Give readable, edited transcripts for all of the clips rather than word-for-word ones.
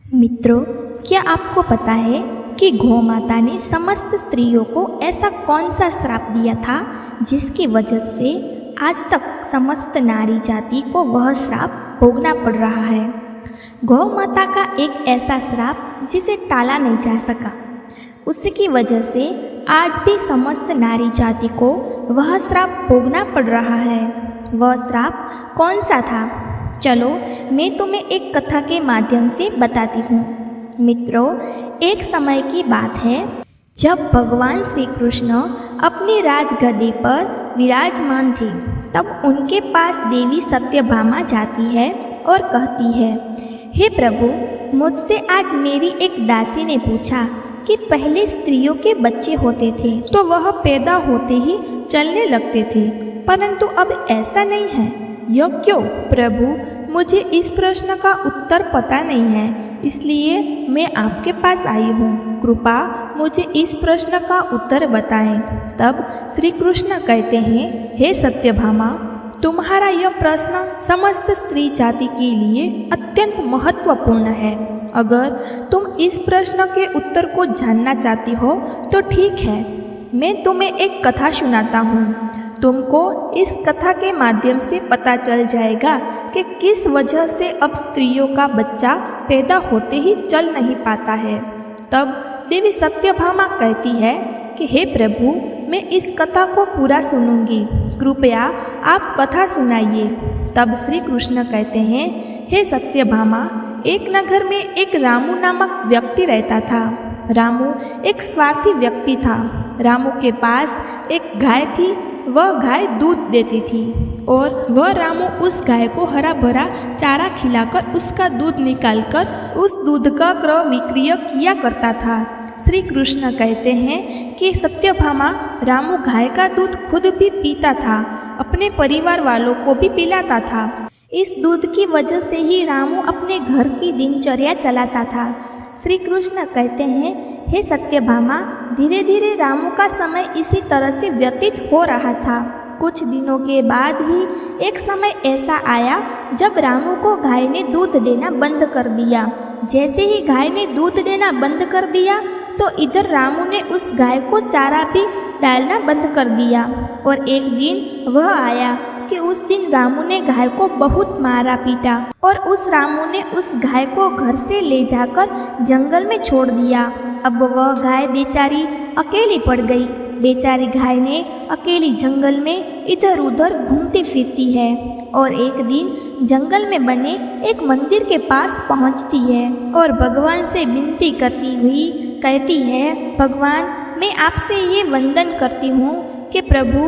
मित्रों, क्या आपको पता है कि गौ माता ने समस्त स्त्रियों को ऐसा कौन सा श्राप दिया था जिसकी वजह से आज तक समस्त नारी जाति को वह श्राप भोगना पड़ रहा है। गौ माता का एक ऐसा श्राप जिसे टाला नहीं जा सका, उसकी वजह से आज भी समस्त नारी जाति को वह श्राप भोगना पड़ रहा है। वह श्राप कौन सा था? चलो मैं तुम्हें एक कथा के माध्यम से बताती हूँ। मित्रों, एक समय की बात है जब भगवान श्री कृष्ण अपनी राजगद्दी पर विराजमान थे, तब उनके पास देवी सत्यभामा जाती है और कहती है, हे प्रभु, मुझसे आज मेरी एक दासी ने पूछा कि पहले स्त्रियों के बच्चे होते थे तो वह पैदा होते ही चलने लगते थे, परंतु अब ऐसा नहीं है। यह क्यों? प्रभु, मुझे इस प्रश्न का उत्तर पता नहीं है, इसलिए मैं आपके पास आई हूँ। कृपा मुझे इस प्रश्न का उत्तर बताएं। तब श्री कृष्ण कहते हैं, हे सत्यभामा, तुम्हारा यह प्रश्न समस्त स्त्री जाति के लिए अत्यंत महत्वपूर्ण है। अगर तुम इस प्रश्न के उत्तर को जानना चाहती हो तो ठीक है, मैं तुम्हें एक कथा सुनाता हूँ। तुमको इस कथा के माध्यम से पता चल जाएगा कि किस वजह से अब स्त्रियों का बच्चा पैदा होते ही चल नहीं पाता है। तब देवी सत्यभामा कहती है कि हे प्रभु, मैं इस कथा को पूरा सुनूंगी, कृपया आप कथा सुनाइए। तब श्री कृष्ण कहते हैं, हे सत्यभामा, एक नगर में एक रामू नामक व्यक्ति रहता था। रामू एक स्वार्थी व्यक्ति था। रामू के पास एक गाय थी। वह गाय दूध देती थी और वह रामू उस गाय को हरा भरा चारा खिलाकर उसका दूध निकालकर उस दूध का क्रय विक्रय किया करता था। श्री कृष्ण कहते हैं कि सत्यभामा रामू गाय का दूध खुद भी पीता था, अपने परिवार वालों को भी पिलाता था। इस दूध की वजह से ही रामू अपने घर की दिनचर्या चलाता था। श्री कृष्ण कहते हैं, हे सत्यभामा, धीरे धीरे रामू का समय इसी तरह से व्यतीत हो रहा था। कुछ दिनों के बाद ही एक समय ऐसा आया जब रामू को गाय ने दूध देना बंद कर दिया। जैसे ही गाय ने दूध देना बंद कर दिया तो इधर रामू ने उस गाय को चारा भी डालना बंद कर दिया। और एक दिन वह आया कि उस दिन रामू ने गाय को बहुत मारा पीटा और उस रामू ने उस गाय को घर से ले जाकर जंगल में छोड़ दिया। अब वह गाय बेचारी अकेली पड़ गई। बेचारी गाय ने अकेली जंगल में इधर उधर घूमती फिरती है और एक दिन जंगल में बने एक मंदिर के पास पहुंचती है और भगवान से विनती करती हुई कहती है, भगवान, मैं आपसे ये वंदन करती हूँ कि प्रभु,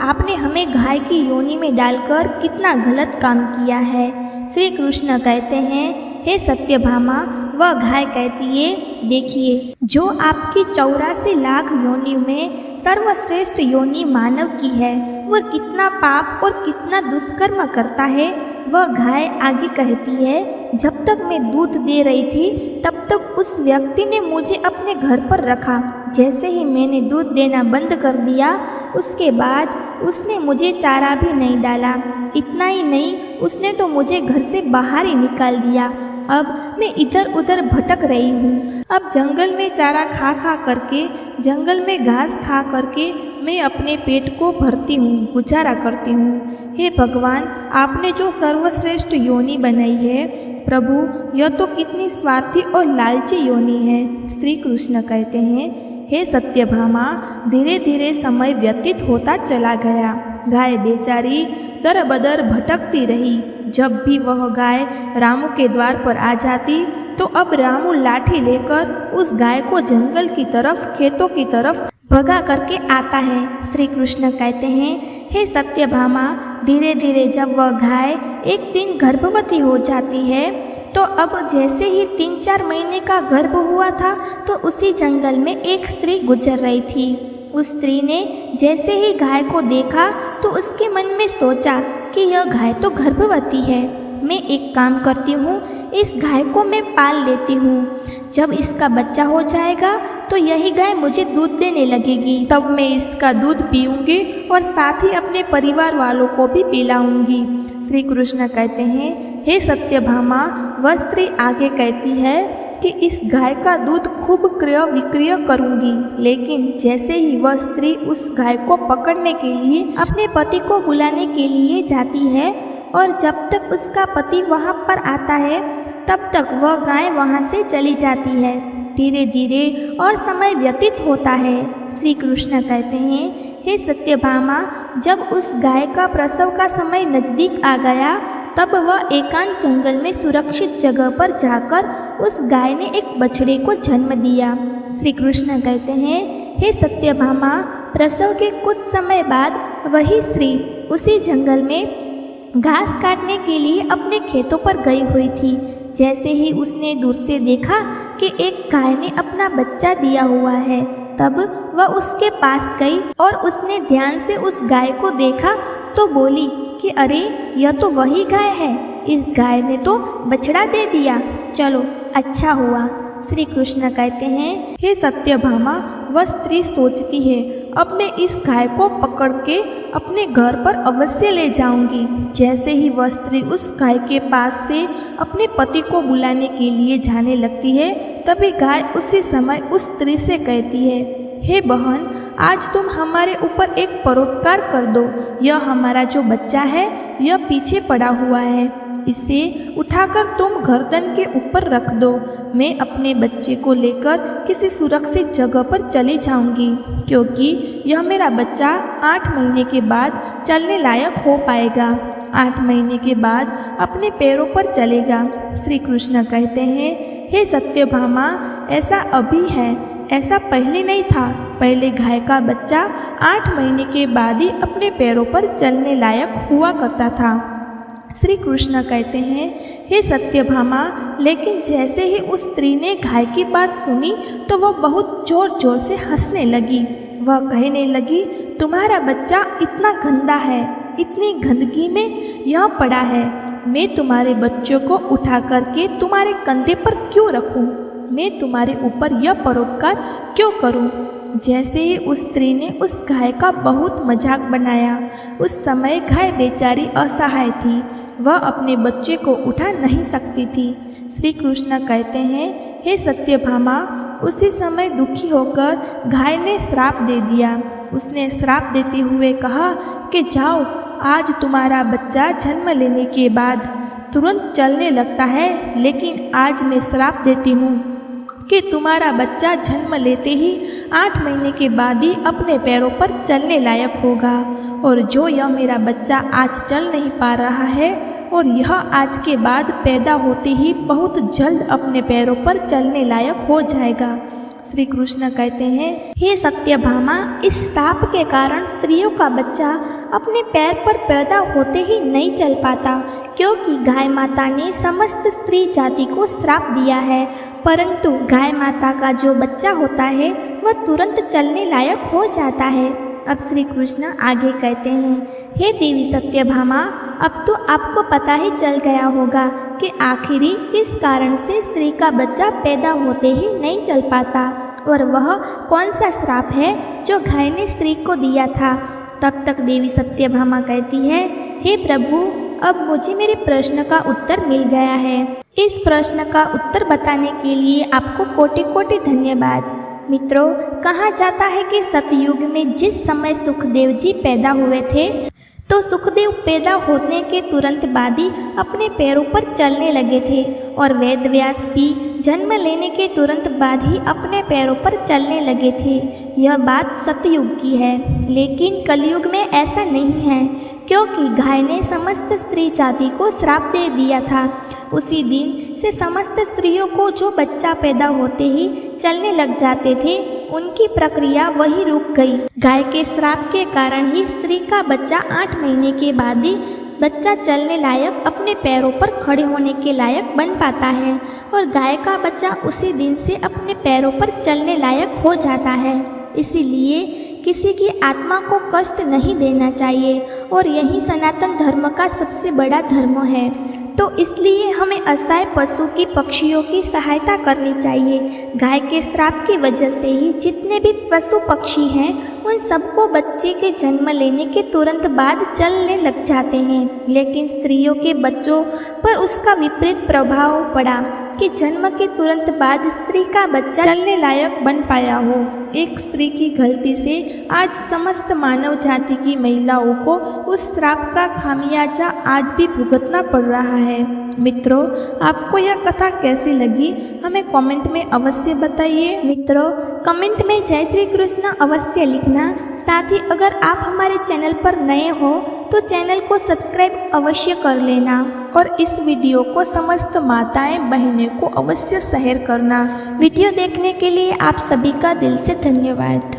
आपने हमें गाय की योनि में डालकर कितना गलत काम किया है। श्री कृष्ण कहते हैं, हे सत्यभामा, वह गाय कहती है, देखिए, जो आपकी 84 लाख योनि में सर्वश्रेष्ठ योनि मानव की है, वह कितना पाप और कितना दुष्कर्म करता है। वह गाय आगे कहती है, जब तक मैं दूध दे रही थी तब तक उस व्यक्ति ने मुझे अपने घर पर रखा। जैसे ही मैंने दूध देना बंद कर दिया, उसके बाद उसने मुझे चारा भी नहीं डाला। इतना ही नहीं, उसने तो मुझे घर से बाहर ही निकाल दिया। अब मैं इधर उधर भटक रही हूँ। अब जंगल में चारा खा खा करके, जंगल में घास खा करके मैं अपने पेट को भरती हूँ, गुजारा करती हूँ। हे भगवान, आपने जो सर्वश्रेष्ठ योनि बनाई है, प्रभु, यह तो कितनी स्वार्थी और लालची योनि है। श्री कृष्ण कहते हैं, हे सत्यभामा, धीरे धीरे समय व्यतीत होता चला गया। गाय बेचारी दर बदर भटकती रही। जब भी वह गाय रामू के द्वार पर आ जाती तो अब रामू लाठी लेकर उस गाय को जंगल की तरफ, खेतों की तरफ भगा करके आता है। श्री कृष्ण कहते हैं, हे सत्यभामा, धीरे धीरे जब वह गाय एक दिन गर्भवती हो जाती है तो अब जैसे ही 3-4 महीने का गर्भ हुआ था तो उसी जंगल में एक स्त्री गुजर रही थी। उस स्त्री ने जैसे ही गाय को देखा तो उसके मन में सोचा कि यह गाय तो गर्भवती है। मैं एक काम करती हूँ, इस गाय को मैं पाल लेती हूँ। जब इसका बच्चा हो जाएगा तो यही गाय मुझे दूध देने लगेगी। तब मैं इसका दूध पीऊँगी और साथ ही अपने परिवार वालों को भी पिलाऊँगी। श्री कृष्ण कहते हैं, हे सत्यभामा, वह स्त्री आगे कहती है, कि इस गाय का दूध खूब क्रय विक्रय करूंगी। लेकिन जैसे ही वह स्त्री उस गाय को पकड़ने के लिए अपने पति को बुलाने के लिए जाती है और जब तक उसका पति वहां पर आता है तब तक वह गाय वहां से चली जाती है। धीरे धीरे और समय व्यतीत होता है। श्री कृष्ण कहते हैं, हे सत्यभामा, जब उस गाय का प्रसव का समय नजदीक आ गया तब वह एकांत जंगल में सुरक्षित जगह पर जाकर उस गाय ने एक बछड़े को जन्म दिया। श्री कृष्ण कहते हैं, हे सत्यभामा, प्रसव के कुछ समय बाद वही स्त्री उसी जंगल में घास काटने के लिए अपने खेतों पर गई हुई थी। जैसे ही उसने दूर से देखा कि एक गाय ने अपना बच्चा दिया हुआ है, तब वह उसके पास गई और उसने ध्यान से उस गाय को देखा तो बोली कि अरे, यह तो वही गाय है, इस गाय ने तो बछड़ा दे दिया, चलो अच्छा हुआ। श्री कृष्ण कहते हैं, हे सत्यभामा, वह स्त्री सोचती है, अब मैं इस गाय को पकड़ के अपने घर पर अवश्य ले जाऊंगी। जैसे ही वह स्त्री उस गाय के पास से अपने पति को बुलाने के लिए जाने लगती है, तभी गाय उसी समय उस स्त्री से कहती है, हे बहन, आज तुम हमारे ऊपर एक परोपकार कर दो। यह हमारा जो बच्चा है यह पीछे पड़ा हुआ है, इसे उठाकर तुम गर्दन के ऊपर रख दो। मैं अपने बच्चे को लेकर किसी सुरक्षित जगह पर चली जाऊंगी, क्योंकि यह मेरा बच्चा 8 महीने के बाद चलने लायक हो पाएगा। 8 महीने के बाद अपने पैरों पर चलेगा। श्री कृष्ण कहते हैं, हे सत्यभामा, ऐसा अभी है, ऐसा पहले नहीं था। पहले गाय का बच्चा 8 महीने के बाद ही अपने पैरों पर चलने लायक हुआ करता था। श्री कृष्ण कहते हैं, हे सत्यभामा, लेकिन जैसे ही उस स्त्री ने गाय की बात सुनी तो वह बहुत जोर जोर से हंसने लगी। वह कहने लगी, तुम्हारा बच्चा इतना गंदा है, इतनी गंदगी में यह पड़ा है, मैं तुम्हारे बच्चों को उठा करके तुम्हारे कंधे पर क्यों रखूं? मैं तुम्हारे ऊपर यह परोपकार क्यों करूं? जैसे ही उस स्त्री ने उस गाय का बहुत मजाक बनाया। उस समय गाय बेचारी असहाय थी, वह अपने बच्चे को उठा नहीं सकती थी। श्री कृष्ण कहते हैं, हे सत्यभामा, उसी समय दुखी होकर गाय ने श्राप दे दिया। उसने श्राप देते हुए कहा कि जाओ, आज तुम्हारा बच्चा जन्म लेने के बाद तुरंत चलने लगता है, लेकिन आज मैं श्राप देती हूँ कि तुम्हारा बच्चा जन्म लेते ही 8 महीने के बाद ही अपने पैरों पर चलने लायक होगा। और जो यह मेरा बच्चा आज चल नहीं पा रहा है और यह आज के बाद पैदा होते ही बहुत जल्द अपने पैरों पर चलने लायक हो जाएगा। श्री कृष्ण कहते हैं, हे सत्यभामा, इस शाप के कारण स्त्रियों का बच्चा अपने पैर पर पैदा होते ही नहीं चल पाता, क्योंकि गाय माता ने समस्त स्त्री जाति को श्राप दिया है। परंतु गाय माता का जो बच्चा होता है वह तुरंत चलने लायक हो जाता है। अब श्री कृष्ण आगे कहते हैं, हे देवी सत्यभामा, अब तो आपको पता ही चल गया होगा कि आखिरी किस कारण से स्त्री का बच्चा पैदा होते ही नहीं चल पाता और वह कौन सा श्राप है जो गाय ने स्त्री को दिया था। तब तक देवी सत्यभामा कहती है, हे प्रभु, अब मुझे मेरे प्रश्न का उत्तर मिल गया है। इस प्रश्न का उत्तर बताने के लिए आपको कोटि कोटि धन्यवाद। मित्रों, कहा जाता है कि सतयुग में जिस समय सुखदेव जी पैदा हुए थे तो सुखदेव पैदा होने के तुरंत बाद ही अपने पैरों पर चलने लगे थे और वेदव्यास भी जन्म लेने के तुरंत बाद ही अपने पैरों पर चलने लगे थे। यह बात सतयुग की है, लेकिन कलयुग में ऐसा नहीं है, क्योंकि गाय ने समस्त स्त्री जाति को श्राप दे दिया था। उसी दिन से समस्त स्त्रियों को जो बच्चा पैदा होते ही चलने लग जाते थे, उनकी प्रक्रिया वही रुक गई। गाय के श्राप के कारण ही स्त्री का बच्चा 8 महीने के बाद ही बच्चा चलने लायक, अपने पैरों पर खड़े होने के लायक बन पाता है और गाय का बच्चा उसी दिन से अपने पैरों पर चलने लायक हो जाता है। इसीलिए किसी की आत्मा को कष्ट नहीं देना चाहिए और यही सनातन धर्म का सबसे बड़ा धर्म है। तो इसलिए हमें असहाय पशु की पक्षियों की सहायता करनी चाहिए। गाय के श्राप की वजह से ही जितने भी पशु पक्षी हैं उन सबको बच्चे के जन्म लेने के तुरंत बाद चलने लग जाते हैं, लेकिन स्त्रियों के बच्चों पर उसका विपरीत प्रभाव पड़ा। कि जन्म के तुरंत बाद स्त्री का बच्चा चलने लायक बन पाया हो। एक स्त्री की गलती से आज समस्त मानव जाति की महिलाओं को उस श्राप का खामियाजा आज भी भुगतना पड़ रहा है। मित्रों, आपको यह कथा कैसी लगी हमें कमेंट में अवश्य बताइए। मित्रों, कमेंट में जय श्री कृष्ण अवश्य लिखना। साथ ही अगर आप हमारे चैनल पर नए हो तो चैनल को सब्सक्राइब अवश्य कर लेना और इस वीडियो को समस्त माताएं बहनें को अवश्य शेयर करना। वीडियो देखने के लिए आप सभी का दिल से धन्यवाद।